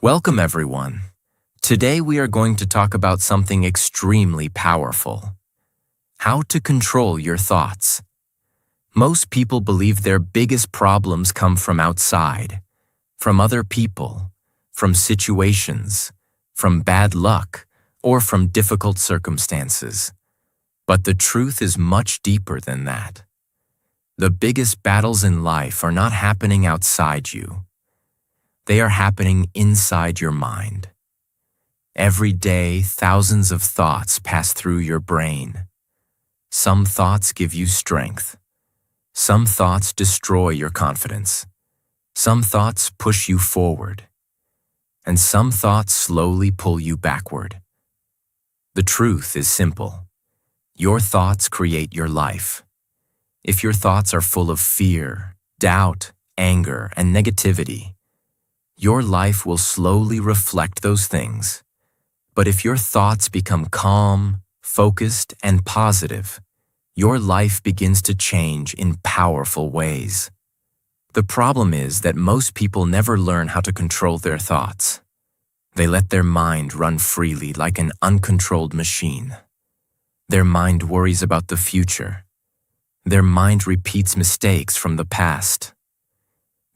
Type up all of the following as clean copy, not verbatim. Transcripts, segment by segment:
Welcome, everyone. Today we are going to talk about something extremely powerful: how to control your thoughts. Most people believe their biggest problems come from outside, from other people, from situations, from bad luck, or from difficult circumstances. But the truth is much deeper than that. The biggest battles in life are not happening outside you. They are happening inside your mind. Every day, thousands of thoughts pass through your brain. Some thoughts give you strength. Some thoughts destroy your confidence. Some thoughts push you forward. And some thoughts slowly pull you backward. The truth is simple. Your thoughts create your life. If your thoughts are full of fear, doubt, anger, and negativity, your life will slowly reflect those things. But if your thoughts become calm, focused, and positive, your life begins to change in powerful ways. The problem is that most people never learn how to control their thoughts. They let their mind run freely like an uncontrolled machine. Their mind worries about the future. Their mind repeats mistakes from the past.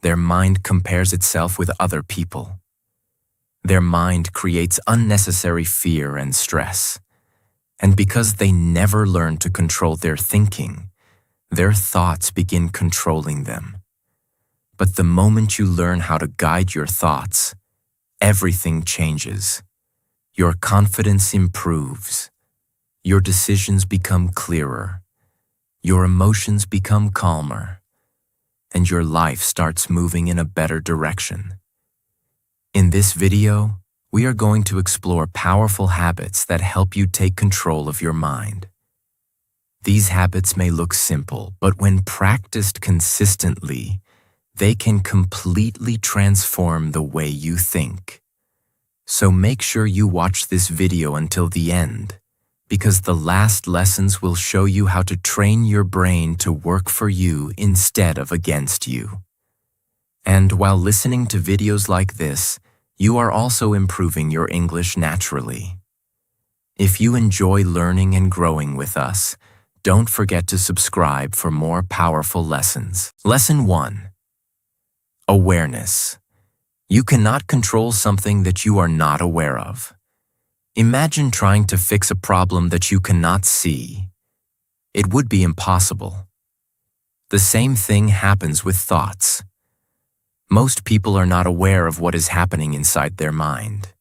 Their mind compares itself with other people. Their mind creates unnecessary fear and stress. And because they never learn to control their thinking, their thoughts begin controlling them. But the moment you learn how to guide your thoughts, everything changes. Your confidence improves. Your decisions become clearer. Your emotions become calmer. And your life starts moving in a better direction. In this video, we are going to explore powerful habits that help you take control of your mind. These habits may look simple, but when practiced consistently, they can completely transform the way you think. So make sure you watch this video until the end, because the last lessons will show you how to train your brain to work for you instead of against you. And while listening to videos like this, you are also improving your English naturally. If you enjoy learning and growing with us, don't forget to subscribe for more powerful lessons. Lesson 1. Awareness. You cannot control something that you are not aware of. Imagine trying to fix a problem that you cannot see. It would be impossible. The same thing happens with thoughts. Most people are not aware of what is happening inside their mind.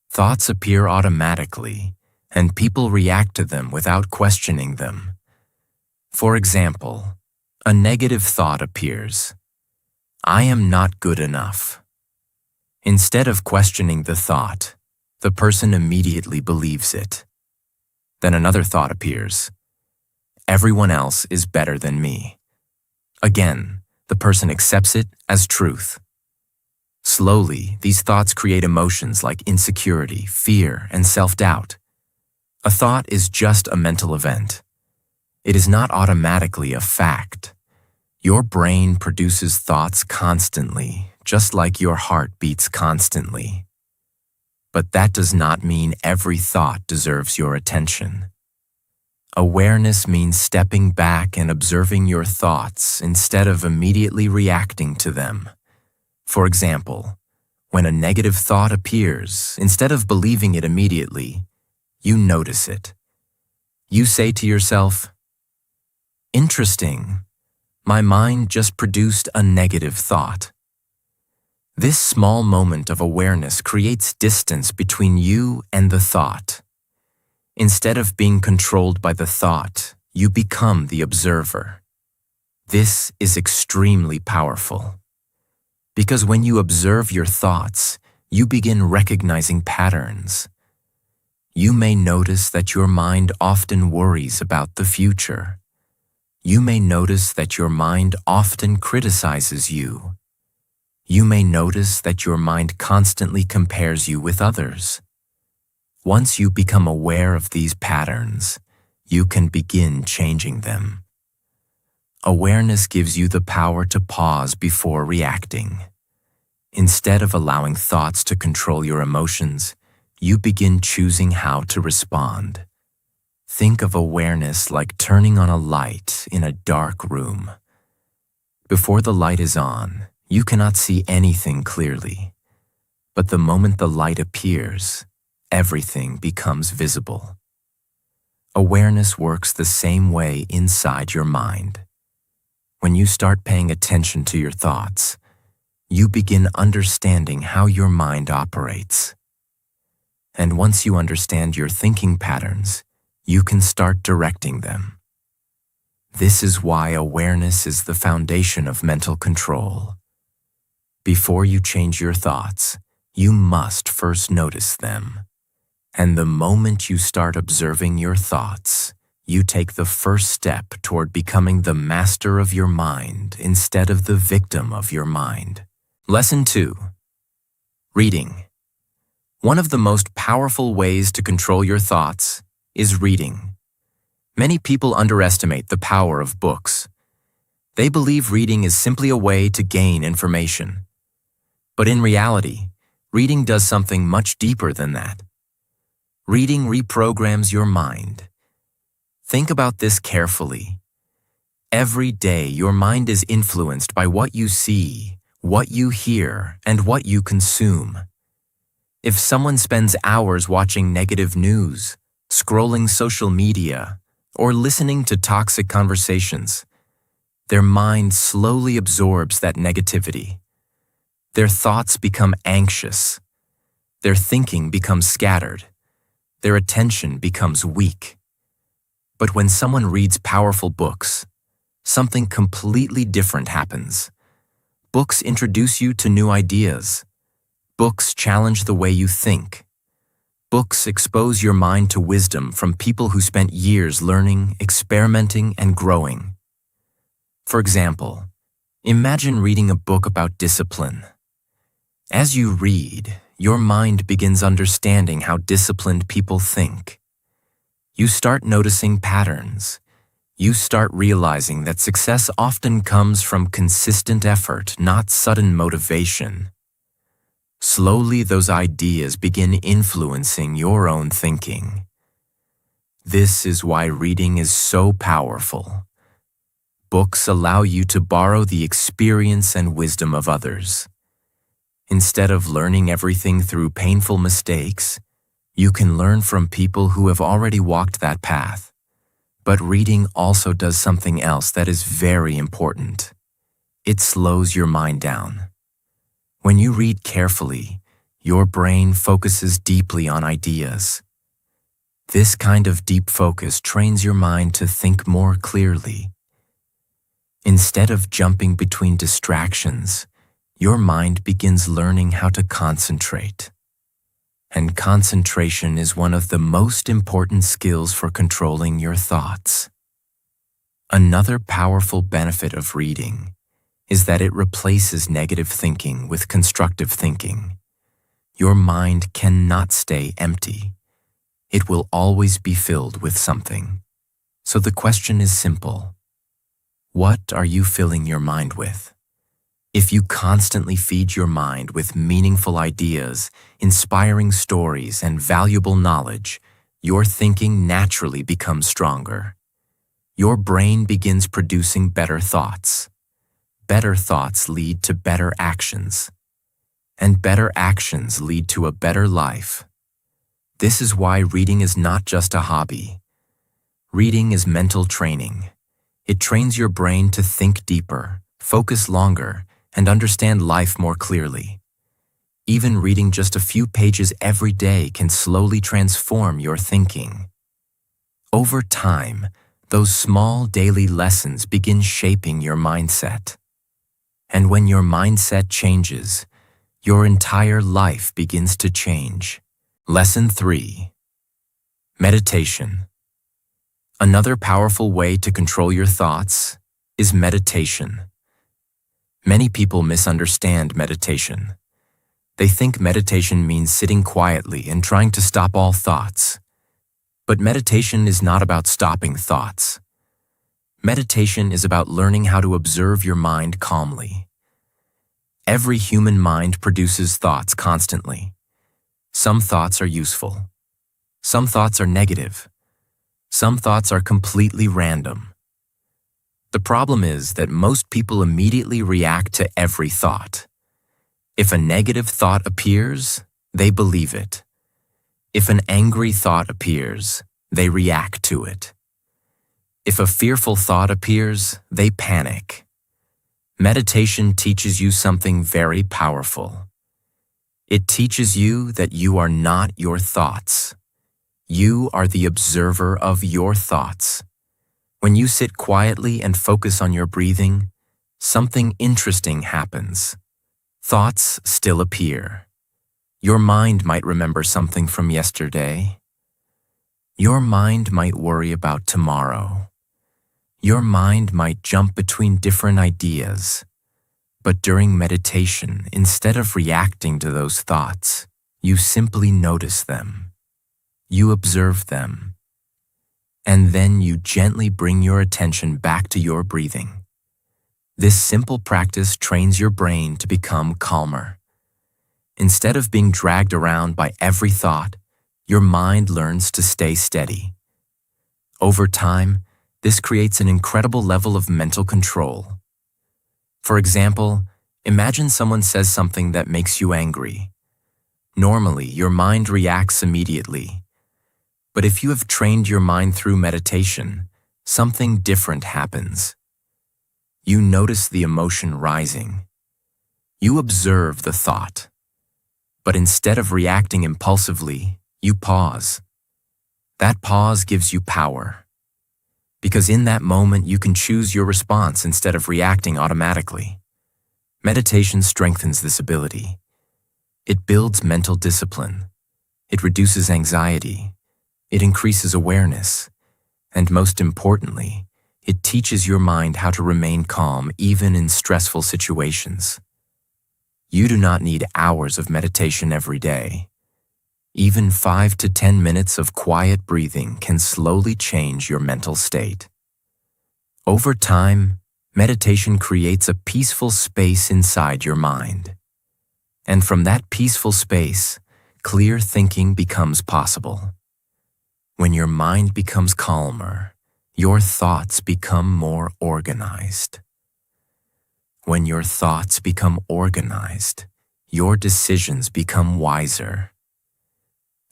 Thoughts appear automatically, and people react to them without questioning them. For example, a negative thought appears. I am not good enough. Instead of questioning the thought, the person immediately believes it. Then another thought appears. Everyone else is better than me. Again, the person accepts it as truth. Slowly, these thoughts create emotions like insecurity, fear, and self-doubt. A thought is just a mental event. It is not automatically a fact. Your brain produces thoughts constantly, just like your heart beats constantly. But that does not mean every thought deserves your attention. Awareness means stepping back and observing your thoughts instead of immediately reacting to them. For example, when a negative thought appears, instead of believing it immediately, you notice it. You say to yourself, "Interesting, my mind just produced a negative thought." This small moment of awareness creates distance between you and the thought. Instead of being controlled by the thought, you become the observer. This is extremely powerful. Because when you observe your thoughts, you begin recognizing patterns. You may notice that your mind often worries about the future. You may notice that your mind often criticizes you. You may notice that your mind constantly compares you with others. Once you become aware of these patterns, you can begin changing them. Awareness gives you the power to pause before reacting. Instead of allowing thoughts to control your emotions, you begin choosing how to respond. Think of awareness like turning on a light in a dark room. Before the light is on, you cannot see anything clearly. But the moment the light appears, everything becomes visible. Awareness works the same way inside your mind. When you start paying attention to your thoughts, you begin understanding how your mind operates. And once you understand your thinking patterns, you can start directing them. This is why awareness is the foundation of mental control. Before you change your thoughts, you must first notice them. And the moment you start observing your thoughts, you take the first step toward becoming the master of your mind instead of the victim of your mind. Lesson 2. Reading. One of the most powerful ways to control your thoughts is reading. Many people underestimate the power of books. They believe reading is simply a way to gain information. But in reality, reading does something much deeper than that. Reading reprograms your mind. Think about this carefully. Every day, your mind is influenced by what you see, what you hear, and what you consume. If someone spends hours watching negative news, scrolling social media, or listening to toxic conversations, their mind slowly absorbs that negativity. Their thoughts become anxious. Their thinking becomes scattered. Their attention becomes weak. But when someone reads powerful books, something completely different happens. Books introduce you to new ideas. Books challenge the way you think. Books expose your mind to wisdom from people who spent years learning, experimenting, and growing. For example, imagine reading a book about discipline. As you read, your mind begins understanding how disciplined people think. You start noticing patterns. You start realizing that success often comes from consistent effort, not sudden motivation. Slowly, those ideas begin influencing your own thinking. This is why reading is so powerful. Books allow you to borrow the experience and wisdom of others. Instead of learning everything through painful mistakes, you can learn from people who have already walked that path. But reading also does something else that is very important. It slows your mind down. When you read carefully, your brain focuses deeply on ideas. This kind of deep focus trains your mind to think more clearly. Instead of jumping between distractions, your mind begins learning how to concentrate. And concentration is one of the most important skills for controlling your thoughts. Another powerful benefit of reading is that it replaces negative thinking with constructive thinking. Your mind cannot stay empty. It will always be filled with something. So the question is simple. What are you filling your mind with? If you constantly feed your mind with meaningful ideas, inspiring stories, and valuable knowledge, your thinking naturally becomes stronger. Your brain begins producing better thoughts. Better thoughts lead to better actions. And better actions lead to a better life. This is why reading is not just a hobby. Reading is mental training. It trains your brain to think deeper, focus longer, and understand life more clearly. Even reading just a few pages every day can slowly transform your thinking. Over time, those small daily lessons begin shaping your mindset. And when your mindset changes, your entire life begins to change. Lesson 3. Meditation. Another powerful way to control your thoughts is meditation. Many people misunderstand meditation. They think meditation means sitting quietly and trying to stop all thoughts. But meditation is not about stopping thoughts. Meditation is about learning how to observe your mind calmly. Every human mind produces thoughts constantly. Some thoughts are useful. Some thoughts are negative. Some thoughts are completely random. The problem is that most people immediately react to every thought. If a negative thought appears, they believe it. If an angry thought appears, they react to it. If a fearful thought appears, they panic. Meditation teaches you something very powerful. It teaches you that you are not your thoughts. You are the observer of your thoughts. When you sit quietly and focus on your breathing, something interesting happens. Thoughts still appear. Your mind might remember something from yesterday. Your mind might worry about tomorrow. Your mind might jump between different ideas. But during meditation, instead of reacting to those thoughts, you simply notice them. You observe them. And then you gently bring your attention back to your breathing. This simple practice trains your brain to become calmer. Instead of being dragged around by every thought, your mind learns to stay steady. Over time, this creates an incredible level of mental control. For example, imagine someone says something that makes you angry. Normally, your mind reacts immediately. But if you have trained your mind through meditation, something different happens. You notice the emotion rising. You observe the thought. But instead of reacting impulsively, you pause. That pause gives you power. Because in that moment, you can choose your response instead of reacting automatically. Meditation strengthens this ability. It builds mental discipline. It reduces anxiety. It increases awareness. And most importantly, it teaches your mind how to remain calm even in stressful situations. You do not need hours of meditation every day. Even 5 to 10 minutes of quiet breathing can slowly change your mental state. Over time, meditation creates a peaceful space inside your mind. And from that peaceful space, clear thinking becomes possible. When your mind becomes calmer, your thoughts become more organized. When your thoughts become organized, your decisions become wiser.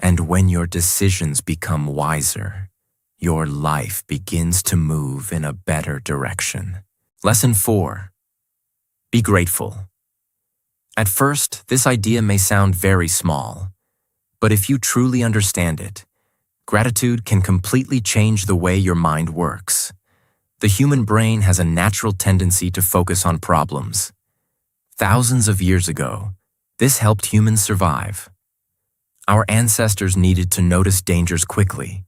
And when your decisions become wiser, your life begins to move in a better direction. Lesson 4. Be grateful. At first, this idea may sound very small, but if you truly understand it, gratitude can completely change the way your mind works. The human brain has a natural tendency to focus on problems. Thousands of years ago, this helped humans survive. Our ancestors needed to notice dangers quickly.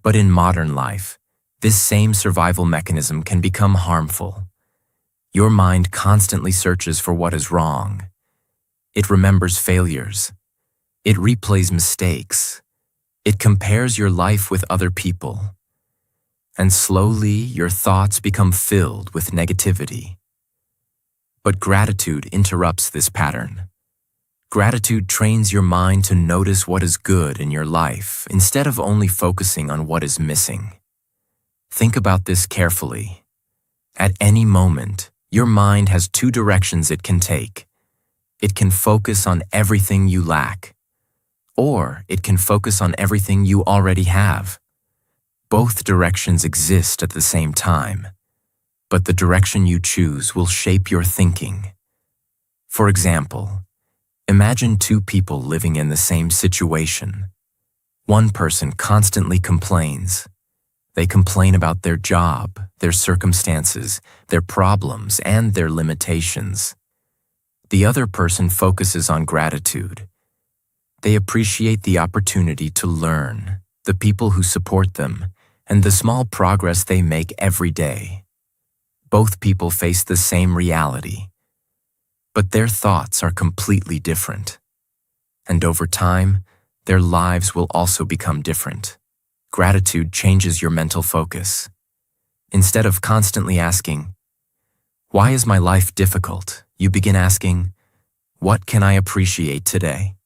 But in modern life, this same survival mechanism can become harmful. Your mind constantly searches for what is wrong. It remembers failures. It replays mistakes. It compares your life with other people. And slowly, your thoughts become filled with negativity. But gratitude interrupts this pattern. Gratitude trains your mind to notice what is good in your life instead of only focusing on what is missing. Think about this carefully. At any moment, your mind has 2 directions it can take. It can focus on everything you lack, or it can focus on everything you already have. Both directions exist at the same time, but the direction you choose will shape your thinking. For example, imagine 2 people living in the same situation. One person constantly complains. They complain about their job, their circumstances, their problems, and their limitations. The other person focuses on gratitude. They appreciate the opportunity to learn, the people who support them, and the small progress they make every day. Both people face the same reality, but their thoughts are completely different. And over time, their lives will also become different. Gratitude changes your mental focus. Instead of constantly asking, "Why is my life difficult?" You begin asking, "What can I appreciate today?"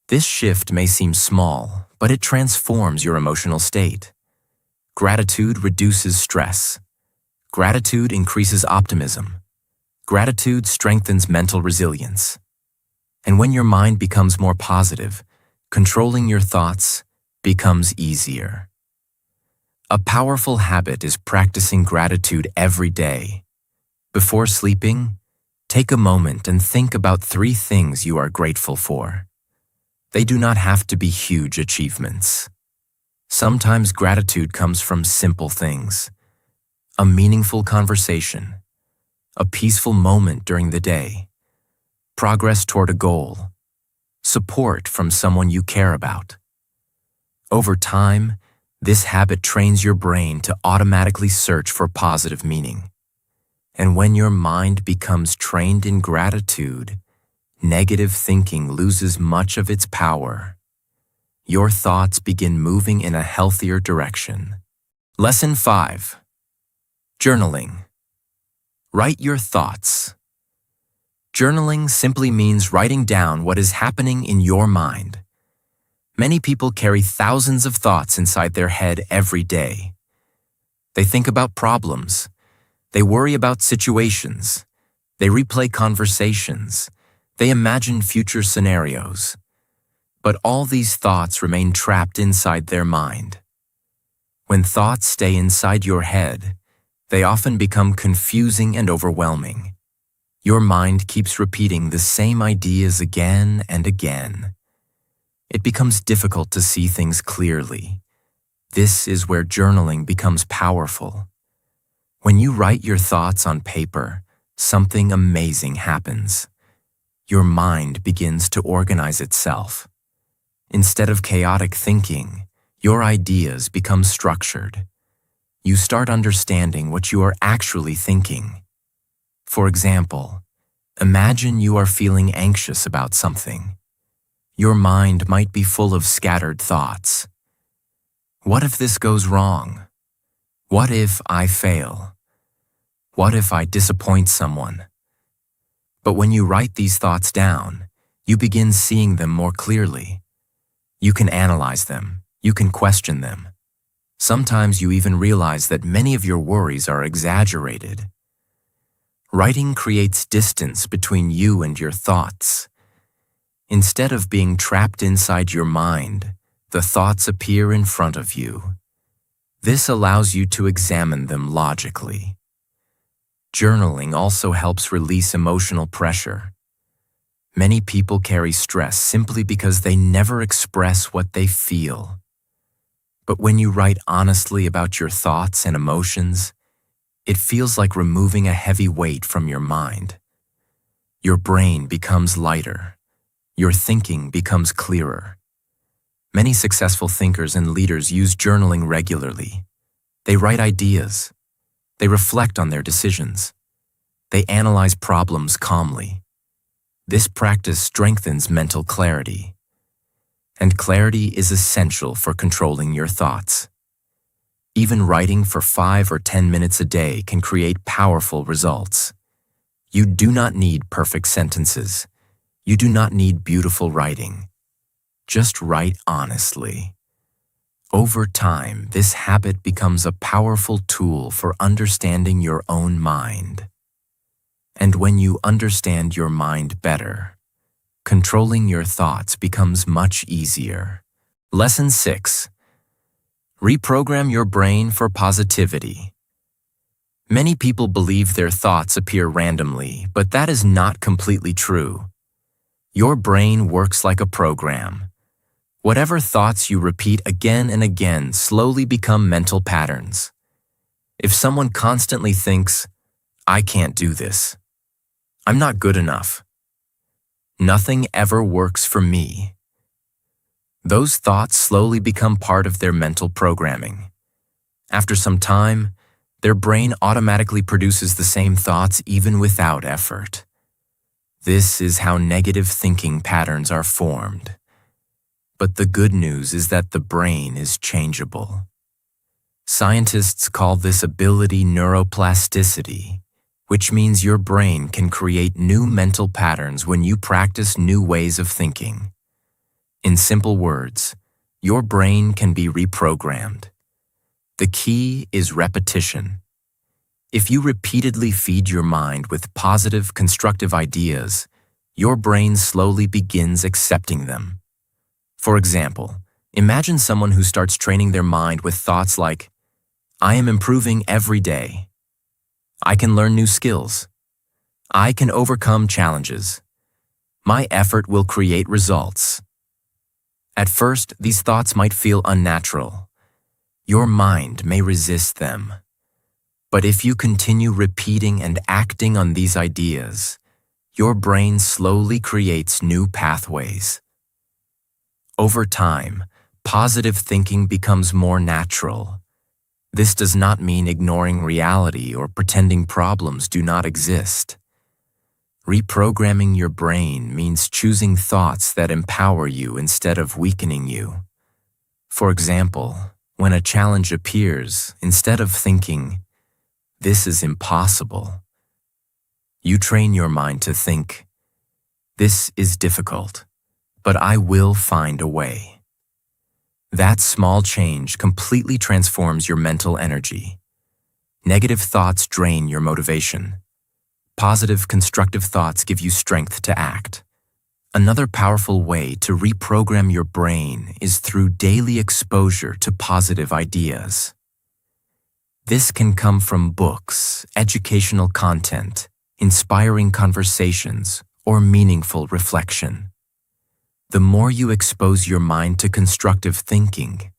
This shift may seem small, but it transforms your emotional state. Gratitude reduces stress. Gratitude increases optimism. Gratitude strengthens mental resilience. And when your mind becomes more positive, controlling your thoughts becomes easier. A powerful habit is practicing gratitude every day. Before sleeping, take a moment and think about 3 things you are grateful for. They do not have to be huge achievements. Sometimes gratitude comes from simple things: a meaningful conversation, a peaceful moment during the day, progress toward a goal, support from someone you care about. Over time, this habit trains your brain to automatically search for positive meaning. And when your mind becomes trained in gratitude, negative thinking loses much of its power. Your thoughts begin moving in a healthier direction. Lesson 5. Journaling. Write your thoughts. Journaling simply means writing down what is happening in your mind. Many people carry thousands of thoughts inside their head every day. They think about problems. They worry about situations. They replay conversations. They imagine future scenarios. But all these thoughts remain trapped inside their mind. When thoughts stay inside your head, they often become confusing and overwhelming. Your mind keeps repeating the same ideas again and again. It becomes difficult to see things clearly. This is where journaling becomes powerful. When you write your thoughts on paper, something amazing happens. Your mind begins to organize itself. Instead of chaotic thinking, your ideas become structured. You start understanding what you are actually thinking. For example, imagine you are feeling anxious about something. Your mind might be full of scattered thoughts. What if this goes wrong? What if I fail? What if I disappoint someone? But when you write these thoughts down, you begin seeing them more clearly. You can analyze them. You can question them. Sometimes you even realize that many of your worries are exaggerated. Writing creates distance between you and your thoughts. Instead of being trapped inside your mind, the thoughts appear in front of you. This allows you to examine them logically. Journaling also helps release emotional pressure. Many people carry stress simply because they never express what they feel. But when you write honestly about your thoughts and emotions, it feels like removing a heavy weight from your mind. Your brain becomes lighter. Your thinking becomes clearer. Many successful thinkers and leaders use journaling regularly. They write ideas. They reflect on their decisions. They analyze problems calmly. This practice strengthens mental clarity. And clarity is essential for controlling your thoughts. Even writing for 5 or 10 minutes a day can create powerful results. You do not need perfect sentences. You do not need beautiful writing. Just write honestly. Over time, this habit becomes a powerful tool for understanding your own mind. And when you understand your mind better, controlling your thoughts becomes much easier. Lesson 6. Reprogram your brain for positivity. Many people believe their thoughts appear randomly, but that is not completely true. Your brain works like a program. Whatever thoughts you repeat again and again slowly become mental patterns. If someone constantly thinks, "I can't do this," "I'm not good enough," "Nothing ever works for me," those thoughts slowly become part of their mental programming. After some time, their brain automatically produces the same thoughts even without effort. This is how negative thinking patterns are formed. But the good news is that the brain is changeable. Scientists call this ability neuroplasticity, which means your brain can create new mental patterns when you practice new ways of thinking. In simple words, your brain can be reprogrammed. The key is repetition. If you repeatedly feed your mind with positive, constructive ideas, your brain slowly begins accepting them. For example, imagine someone who starts training their mind with thoughts like, I am improving every day. I can learn new skills. I can overcome challenges. My effort will create results. At first, these thoughts might feel unnatural. Your mind may resist them. But if you continue repeating and acting on these ideas, your brain slowly creates new pathways. Over time, positive thinking becomes more natural. This does not mean ignoring reality or pretending problems do not exist. Reprogramming your brain means choosing thoughts that empower you instead of weakening you. For example, when a challenge appears, instead of thinking, "This is impossible," you train your mind to think, "This is difficult, but I will find a way." That small change completely transforms your mental energy. Negative thoughts drain your motivation. Positive, constructive thoughts give you strength to act. Another powerful way to reprogram your brain is through daily exposure to positive ideas. This can come from books, educational content, inspiring conversations, or meaningful reflection. The more you expose your mind to constructive thinking,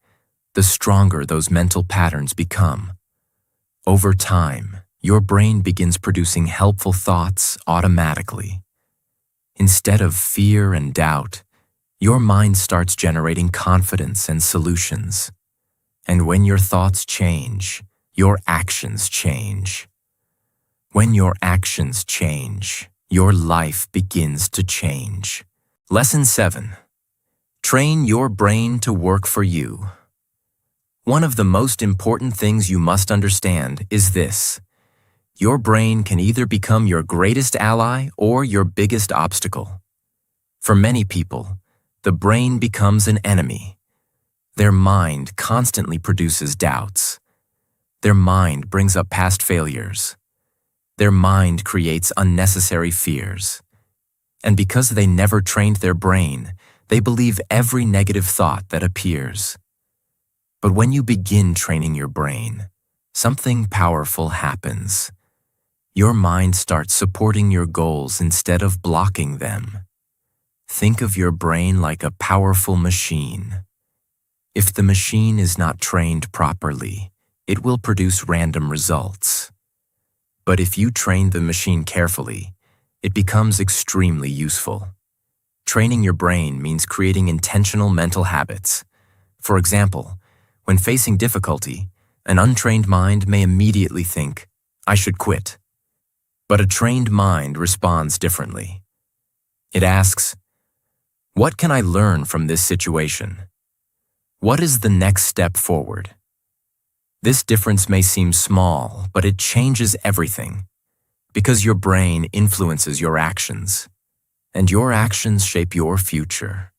the stronger those mental patterns become. Over time, your brain begins producing helpful thoughts automatically. Instead of fear and doubt, your mind starts generating confidence and solutions. And when your thoughts change, your actions change. When your actions change, your life begins to change. Lesson 7. Train your brain to work for you. One of the most important things you must understand is this: your brain can either become your greatest ally or your biggest obstacle. For many people, the brain becomes an enemy. Their mind constantly produces doubts. Their mind brings up past failures. Their mind creates unnecessary fears. And because they never trained their brain, they believe every negative thought that appears. But when you begin training your brain, something powerful happens. Your mind starts supporting your goals instead of blocking them. Think of your brain like a powerful machine. If the machine is not trained properly, it will produce random results. But if you train the machine carefully, it becomes extremely useful. Training your brain means creating intentional mental habits. For example, when facing difficulty, an untrained mind may immediately think, "I should quit." But a trained mind responds differently. It asks, "What can I learn from this situation? What is the next step forward?" This difference may seem small, but it changes everything. Because your brain influences your actions, and your actions shape your future.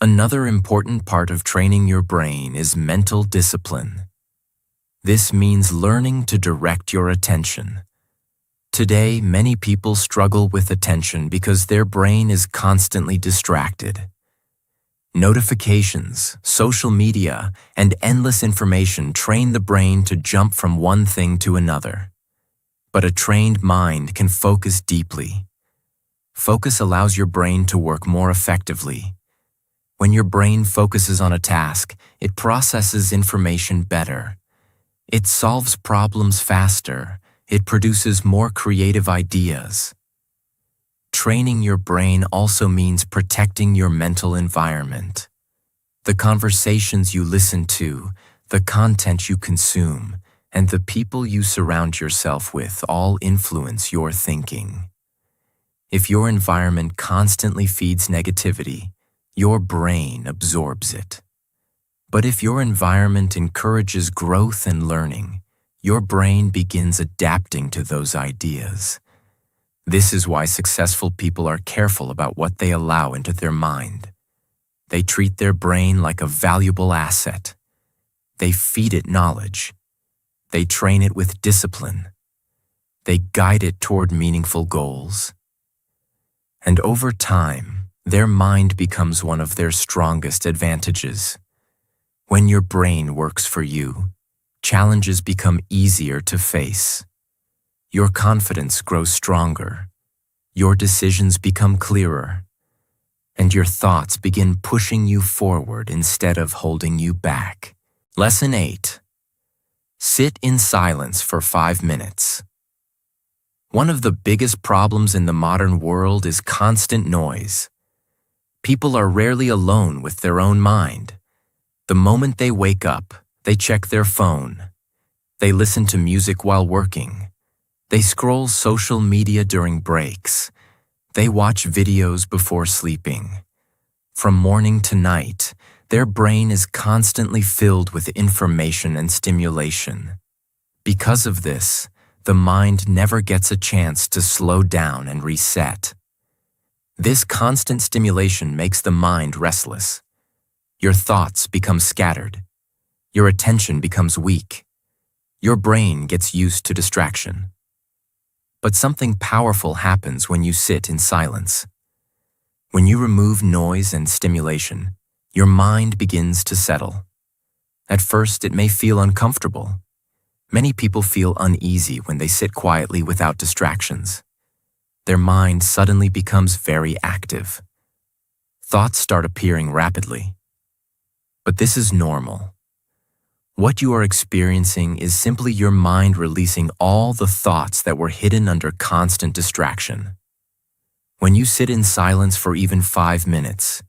Another important part of training your brain is mental discipline. This means learning to direct your attention. Today, many people struggle with attention because their brain is constantly distracted. Notifications, social media, and endless information train the brain to jump from one thing to another. But a trained mind can focus deeply. Focus allows your brain to work more effectively. When your brain focuses on a task, it processes information better. It solves problems faster. It produces more creative ideas. Training your brain also means protecting your mental environment. The conversations you listen to, the content you consume, and the people you surround yourself with all influence your thinking. If your environment constantly feeds negativity, your brain absorbs it. But if your environment encourages growth and learning, your brain begins adapting to those ideas. This is why successful people are careful about what they allow into their mind. They treat their brain like a valuable asset. They feed it knowledge. They train it with discipline. They guide it toward meaningful goals. And over time, their mind becomes one of their strongest advantages. When your brain works for you, challenges become easier to face. Your confidence grows stronger. Your decisions become clearer. And your thoughts begin pushing you forward instead of holding you back. Lesson 8. Sit in silence for 5 minutes. One of the biggest problems in the modern world is constant noise. People are rarely alone with their own mind. The moment they wake up, they check their phone. They listen to music while working. They scroll social media during breaks. They watch videos before sleeping. From morning to night, their brain is constantly filled with information and stimulation. Because of this, the mind never gets a chance to slow down and reset. This constant stimulation makes the mind restless. Your thoughts become scattered. Your attention becomes weak. Your brain gets used to distraction. But something powerful happens when you sit in silence. When you remove noise and stimulation, your mind begins to settle. At first, it may feel uncomfortable. Many people feel uneasy when they sit quietly without distractions. Their mind suddenly becomes very active. Thoughts start appearing rapidly. But this is normal. What you are experiencing is simply your mind releasing all the thoughts that were hidden under constant distraction. When you sit in silence for even 5 minutes,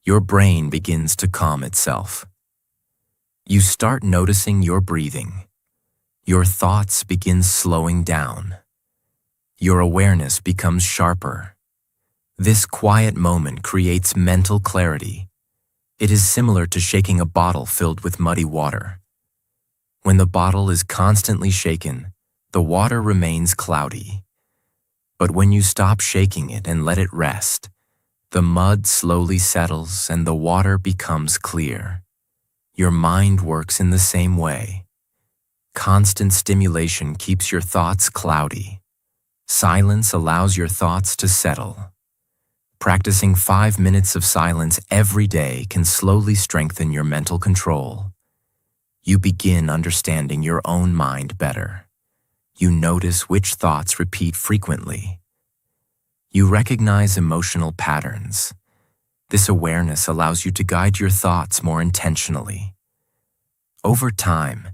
your brain begins to calm itself. You start noticing your breathing. Your thoughts begin slowing down. Your awareness becomes sharper. This quiet moment creates mental clarity. It is similar to shaking a bottle filled with muddy water. When the bottle is constantly shaken, the water remains cloudy. But when you stop shaking it and let it rest, the mud slowly settles and the water becomes clear. Your mind works in the same way. Constant stimulation keeps your thoughts cloudy. Silence allows your thoughts to settle. Practicing 5 minutes of silence every day can slowly strengthen your mental control. You begin understanding your own mind better. You notice which thoughts repeat frequently. You recognize emotional patterns. This awareness allows you to guide your thoughts more intentionally. Over time,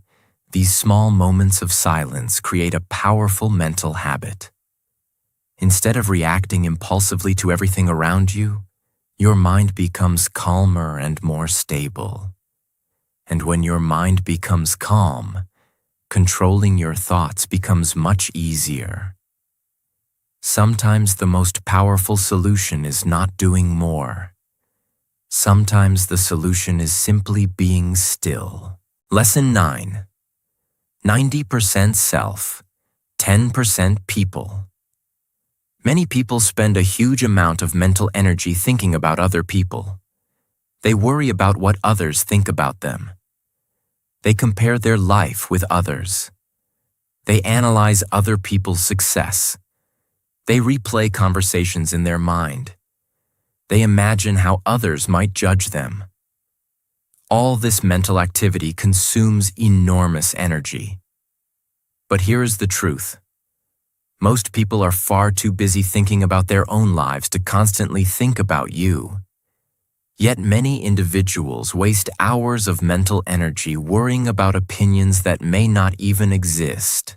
these small moments of silence create a powerful mental habit. Instead of reacting impulsively to everything around you, your mind becomes calmer and more stable. And when your mind becomes calm, controlling your thoughts becomes much easier. Sometimes the most powerful solution is not doing more. Sometimes the solution is simply being still. Lesson 9. 90% self, 10% people. Many people spend a huge amount of mental energy thinking about other people. They worry about what others think about them. They compare their life with others. They analyze other people's success. They replay conversations in their mind. They imagine how others might judge them. All this mental activity consumes enormous energy. But here is the truth. Most people are far too busy thinking about their own lives to constantly think about you. Yet many individuals waste hours of mental energy worrying about opinions that may not even exist.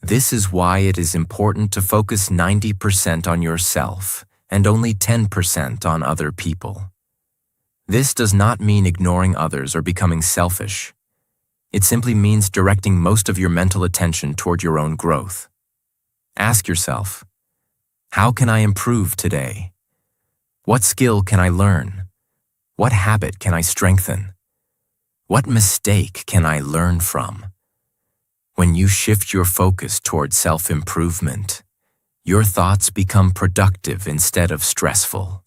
This is why it is important to focus 90% on yourself and only 10% on other people. This does not mean ignoring others or becoming selfish. It simply means directing most of your mental attention toward your own growth. Ask yourself, how can I improve today? What skill can I learn? What habit can I strengthen? What mistake can I learn from? When you shift your focus toward self-improvement, your thoughts become productive instead of stressful.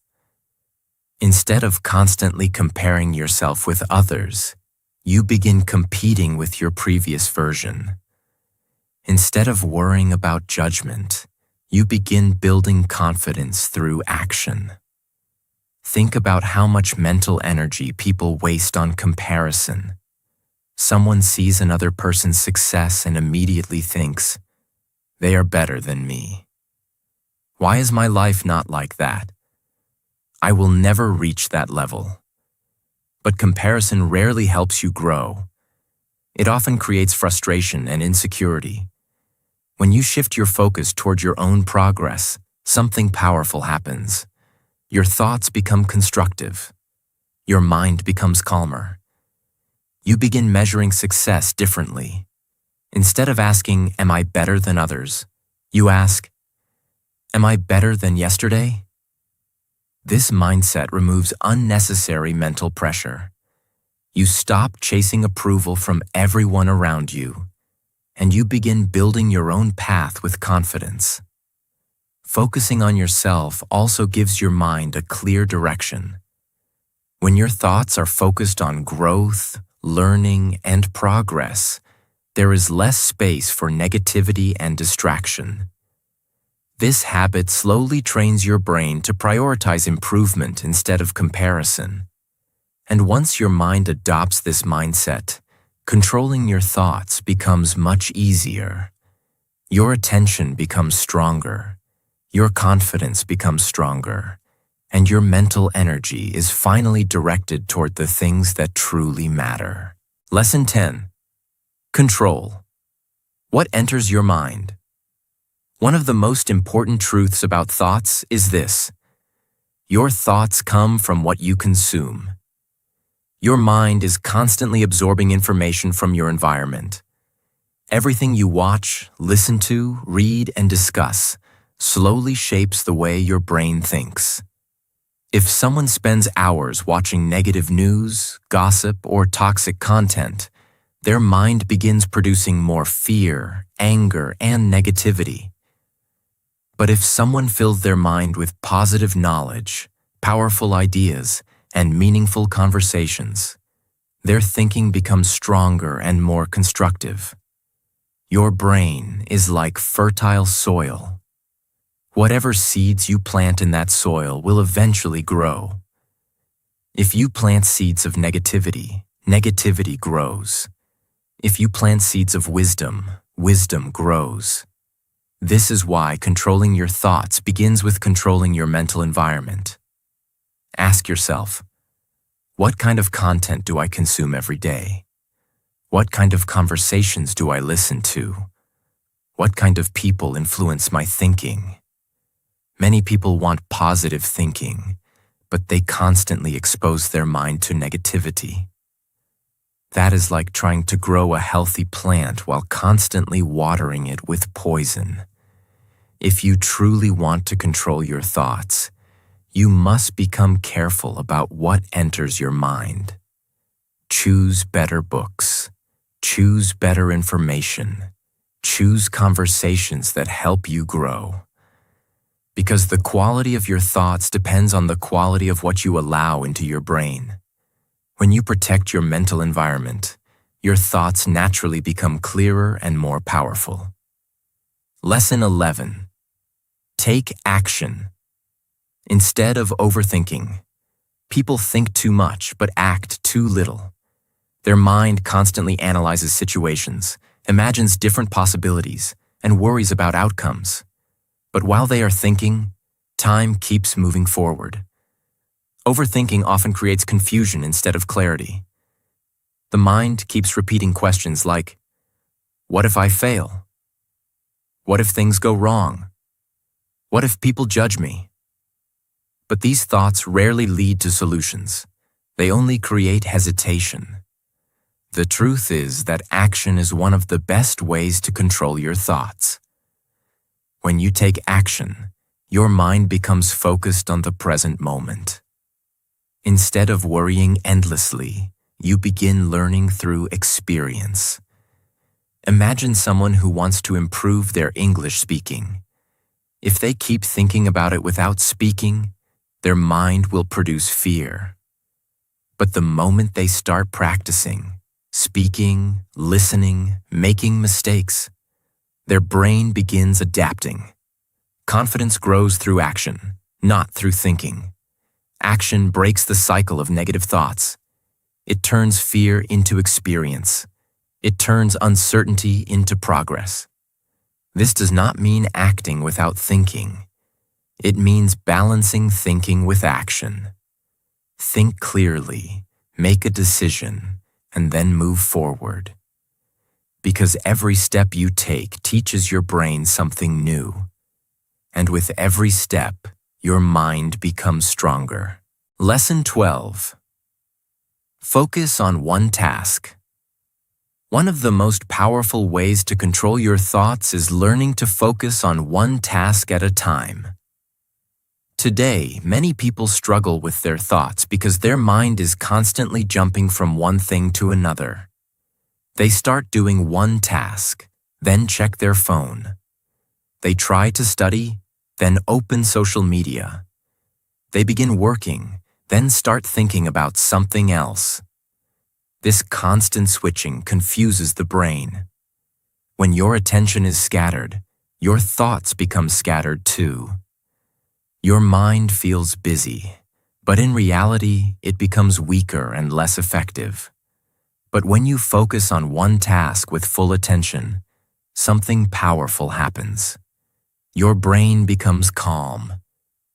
Instead of constantly comparing yourself with others, you begin competing with your previous version. Instead of worrying about judgment, you begin building confidence through action. Think about how much mental energy people waste on comparison. Someone sees another person's success and immediately thinks, "They are better than me. Why is my life not like that? I will never reach that level." But comparison rarely helps you grow. It often creates frustration and insecurity. When you shift your focus toward your own progress, something powerful happens. Your thoughts become constructive. Your mind becomes calmer. You begin measuring success differently. Instead of asking, "Am I better than others?" you ask, "Am I better than yesterday?" This mindset removes unnecessary mental pressure. You stop chasing approval from everyone around you, and you begin building your own path with confidence. Focusing on yourself also gives your mind a clear direction. When your thoughts are focused on growth, learning, and progress, there is less space for negativity and distraction. This habit slowly trains your brain to prioritize improvement instead of comparison. And once your mind adopts this mindset, controlling your thoughts becomes much easier. Your attention becomes stronger. Your confidence becomes stronger, and your mental energy is finally directed toward the things that truly matter. Lesson 10. Control. What enters your mind? One of the most important truths about thoughts is this: your thoughts come from what you consume. Your mind is constantly absorbing information from your environment. Everything you watch, listen to, read, and discuss slowly shapes the way your brain thinks. If someone spends hours watching negative news, gossip, or toxic content, their mind begins producing more fear, anger, and negativity. But if someone fills their mind with positive knowledge, powerful ideas, and meaningful conversations, their thinking becomes stronger and more constructive. Your brain is like fertile soil. Whatever seeds you plant in that soil will eventually grow. If you plant seeds of negativity, negativity grows. If you plant seeds of wisdom, wisdom grows. This is why controlling your thoughts begins with controlling your mental environment. Ask yourself, what kind of content do I consume every day? What kind of conversations do I listen to? What kind of people influence my thinking? Many people want positive thinking, but they constantly expose their mind to negativity. That is like trying to grow a healthy plant while constantly watering it with poison. If you truly want to control your thoughts, you must become careful about what enters your mind. Choose better books. Choose better information. Choose conversations that help you grow. Because the quality of your thoughts depends on the quality of what you allow into your brain. When you protect your mental environment, your thoughts naturally become clearer and more powerful. Lesson 11. Take action. Instead of overthinking, people think too much but act too little. Their mind constantly analyzes situations, imagines different possibilities, and worries about outcomes. But while they are thinking, time keeps moving forward. Overthinking often creates confusion instead of clarity. The mind keeps repeating questions like, what if I fail? What if things go wrong? What if people judge me? But these thoughts rarely lead to solutions. They only create hesitation. The truth is that action is one of the best ways to control your thoughts. When you take action, your mind becomes focused on the present moment. Instead of worrying endlessly, you begin learning through experience. Imagine someone who wants to improve their English speaking. If they keep thinking about it without speaking, their mind will produce fear. But the moment they start practicing, speaking, listening, making mistakes, their brain begins adapting. Confidence grows through action, not through thinking. Action breaks the cycle of negative thoughts. It turns fear into experience. It turns uncertainty into progress. This does not mean acting without thinking. It means balancing thinking with action. Think clearly, make a decision, and then move forward. Because every step you take teaches your brain something new. And with every step, your mind becomes stronger. Lesson 12. Focus on one task. One of the most powerful ways to control your thoughts is learning to focus on one task at a time. Today, many people struggle with their thoughts because their mind is constantly jumping from one thing to another. They start doing one task, then check their phone. They try to study, then open social media. They begin working, then start thinking about something else. This constant switching confuses the brain. When your attention is scattered, your thoughts become scattered too. Your mind feels busy, but in reality, it becomes weaker and less effective. But when you focus on one task with full attention, something powerful happens. Your brain becomes calm.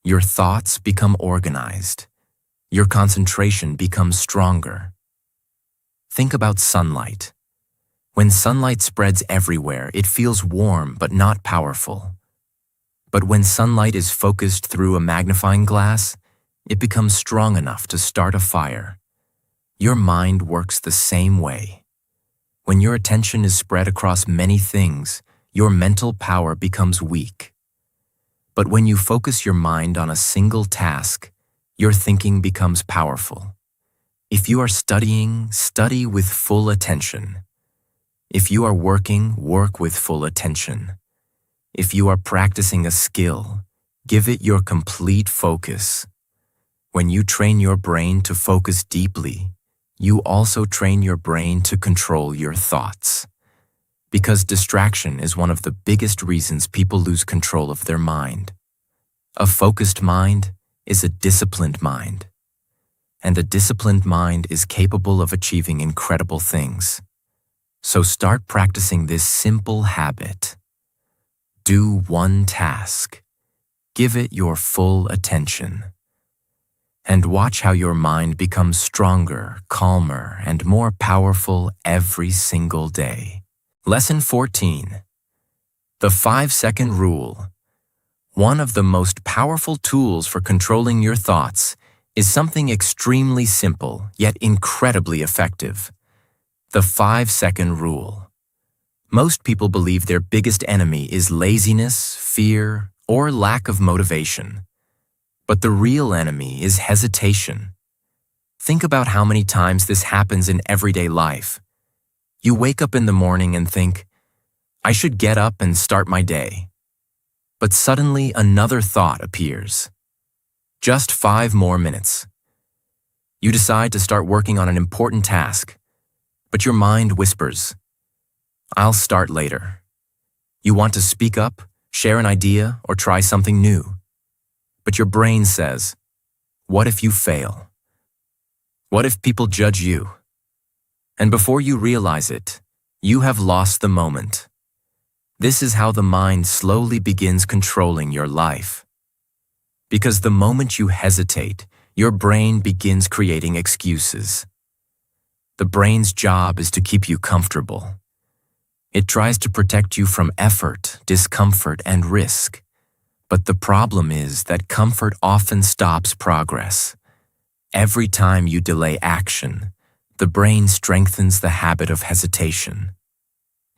Your thoughts become organized. Your concentration becomes stronger. Think about sunlight. When sunlight spreads everywhere, it feels warm but not powerful. But when sunlight is focused through a magnifying glass, it becomes strong enough to start a fire. Your mind works the same way. When your attention is spread across many things, your mental power becomes weak. But when you focus your mind on a single task, your thinking becomes powerful. If you are studying, study with full attention. If you are working, work with full attention. If you are practicing a skill, give it your complete focus. When you train your brain to focus deeply, you also train your brain to control your thoughts. Because distraction is one of the biggest reasons people lose control of their mind. A focused mind is a disciplined mind. And a disciplined mind is capable of achieving incredible things. So start practicing this simple habit. Do one task. Give it your full attention. And watch how your mind becomes stronger, calmer, and more powerful every single day. Lesson 14. The 5-second rule. One of the most powerful tools for controlling your thoughts is something extremely simple, yet incredibly effective. The 5-second rule. Most people believe their biggest enemy is laziness, fear, or lack of motivation. But the real enemy is hesitation. Think about how many times this happens in everyday life. You wake up in the morning and think, I should get up and start my day. But suddenly another thought appears. Just 5 more minutes. You decide to start working on an important task, but your mind whispers, I'll start later. You want to speak up, share an idea, or try something new. But your brain says, what if you fail? What if people judge you? And before you realize it, you have lost the moment. This is how the mind slowly begins controlling your life. Because the moment you hesitate, your brain begins creating excuses. The brain's job is to keep you comfortable. It tries to protect you from effort, discomfort, and risk. But the problem is that comfort often stops progress. Every time you delay action, the brain strengthens the habit of hesitation.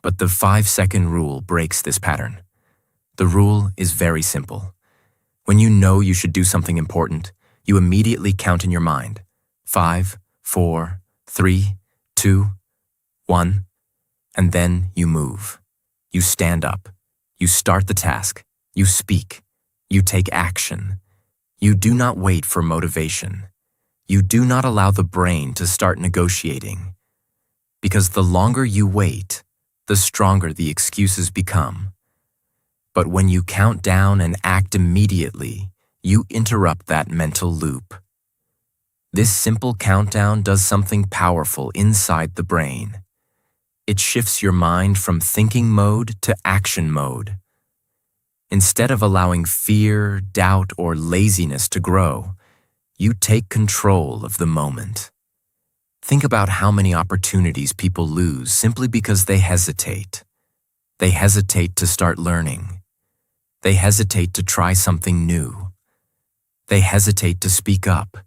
But the 5-second rule breaks this pattern. The rule is very simple. When you know you should do something important, you immediately count in your mind, 5, 4, 3, 2, 1, And then you move. You stand up. You start the task. You speak. You take action. You do not wait for motivation. You do not allow the brain to start negotiating. Because the longer you wait, the stronger the excuses become. But when you count down and act immediately, you interrupt that mental loop. This simple countdown does something powerful inside the brain. It shifts your mind from thinking mode to action mode. Instead of allowing fear, doubt, or laziness to grow, you take control of the moment. Think about how many opportunities people lose simply because they hesitate. They hesitate to start learning. They hesitate to try something new. They hesitate to speak up.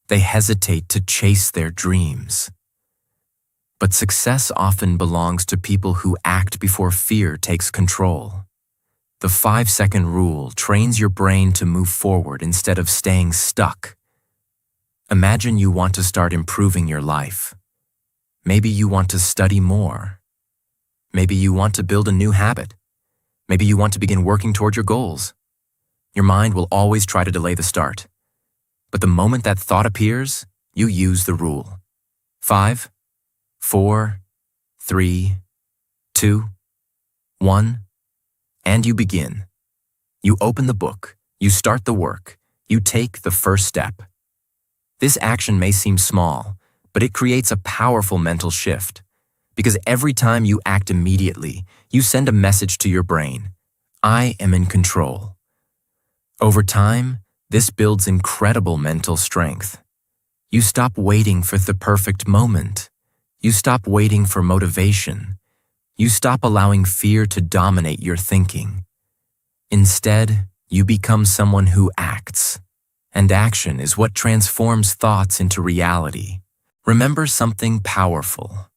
They hesitate to chase their dreams. But success often belongs to people who act before fear takes control. The 5-second rule trains your brain to move forward instead of staying stuck. Imagine you want to start improving your life. Maybe you want to study more. Maybe you want to build a new habit. Maybe you want to begin working toward your goals. Your mind will always try to delay the start. But the moment that thought appears, you use the rule. 5, 4, 3, 2, 1, and you begin. You open the book, you start the work, you take the first step. This action may seem small, but it creates a powerful mental shift. Because every time you act immediately, you send a message to your brain. I am in control. Over time, this builds incredible mental strength. You stop waiting for the perfect moment. You stop waiting for motivation. You stop allowing fear to dominate your thinking. Instead, you become someone who acts. And action is what transforms thoughts into reality. Remember something powerful.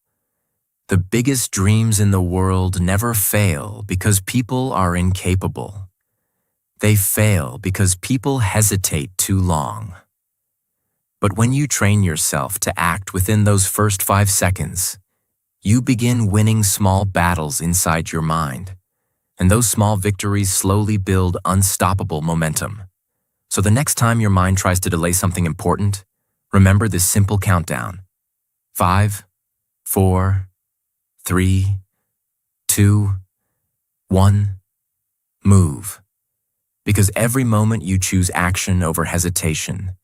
The biggest dreams in the world never fail because people are incapable. They fail because people hesitate too long. But when you train yourself to act within those first 5 seconds, you begin winning small battles inside your mind. And those small victories slowly build unstoppable momentum. So the next time your mind tries to delay something important, remember this simple countdown. 5, 4, 3, 2, 1, move. Because every moment you choose action over hesitation,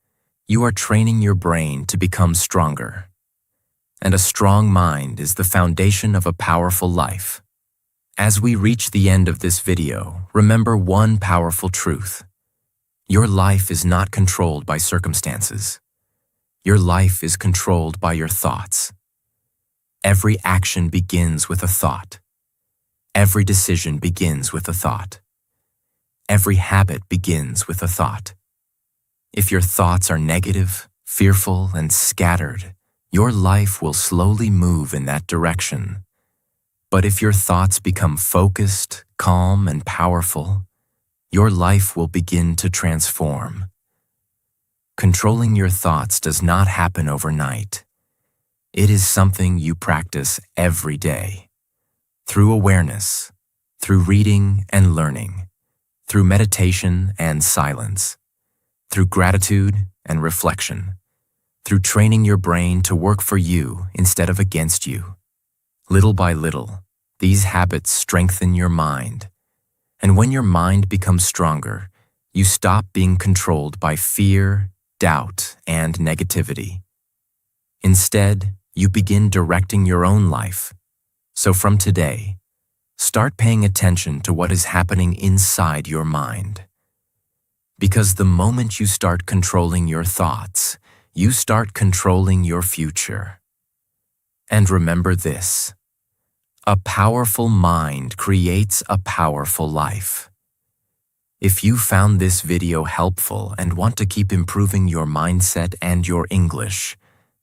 you are training your brain to become stronger. And a strong mind is the foundation of a powerful life. As we reach the end of this video, remember one powerful truth. Your life is not controlled by circumstances. Your life is controlled by your thoughts. Every action begins with a thought. Every decision begins with a thought. Every habit begins with a thought. If your thoughts are negative, fearful, and scattered, your life will slowly move in that direction. But if your thoughts become focused, calm, and powerful, your life will begin to transform. Controlling your thoughts does not happen overnight. It is something you practice every day. Through awareness, through reading and learning, through meditation and silence, through gratitude and reflection, through training your brain to work for you instead of against you. Little by little, these habits strengthen your mind. And when your mind becomes stronger, you stop being controlled by fear, doubt, and negativity. Instead, you begin directing your own life. So from today, start paying attention to what is happening inside your mind. Because the moment you start controlling your thoughts, you start controlling your future. And remember this. A powerful mind creates a powerful life. If you found this video helpful and want to keep improving your mindset and your English,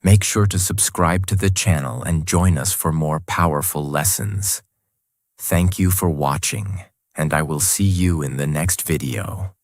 make sure to subscribe to the channel and join us for more powerful lessons. Thank you for watching, and I will see you in the next video.